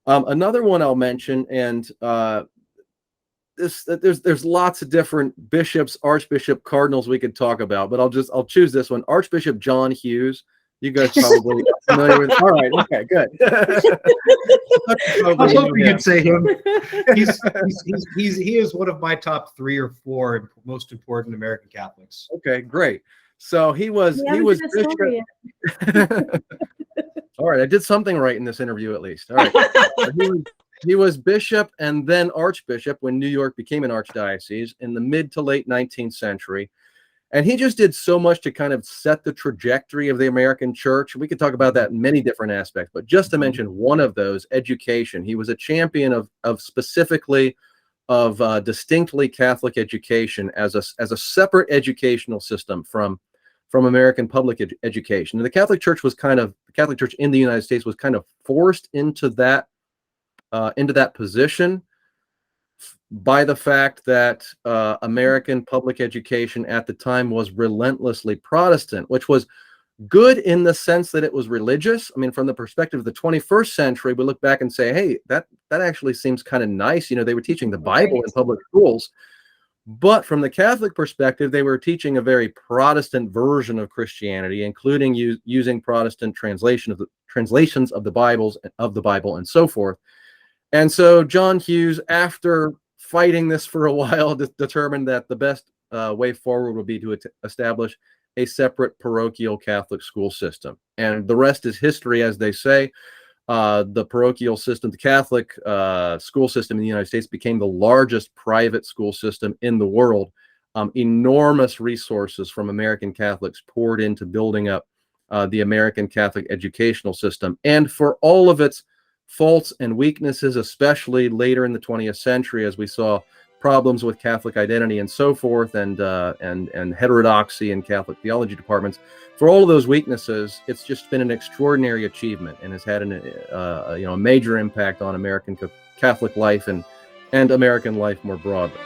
Another one I'll mention, and there's lots of different bishops, archbishop, cardinals we could talk about, but I'll choose this one. Archbishop John Hughes. You guys probably familiar with. All right, okay, good. I was hoping you'd say him. He is one of my top 3 or 4 most important American Catholics. Okay, great. So he was bishop. All right, I did something right in this interview at least. All right, he was bishop and then archbishop when New York became an archdiocese in the mid to late 19th century. And he just did so much to kind of set the trajectory of the American church. We could talk about that in many different aspects, but just to mention one of those, education. He was a champion of specifically of distinctly Catholic education as a separate educational system from American public education. And the Catholic Church in the United States was kind of forced into that position by the fact that American public education at the time was relentlessly Protestant, which was good in the sense that it was religious. I mean, from the perspective of the 21st century, we look back and say, hey, that actually seems kind of nice. You know, they were teaching the Bible in public schools. But from the Catholic perspective, they were teaching a very Protestant version of Christianity, including using Protestant translations of the Bible and so forth. And so John Hughes, after fighting this for a while, determined that the best way forward would be to establish a separate parochial Catholic school system. And the rest is history, as they say. The parochial system, the Catholic school system in the United States became the largest private school system in the world. Enormous resources from American Catholics poured into building up the American Catholic educational system. And for all of its faults and weaknesses, especially later in the 20th century, as we saw problems with Catholic identity and so forth, and heterodoxy in Catholic theology departments. For all of those weaknesses, it's just been an extraordinary achievement and has had a major impact on American Catholic life and American life more broadly.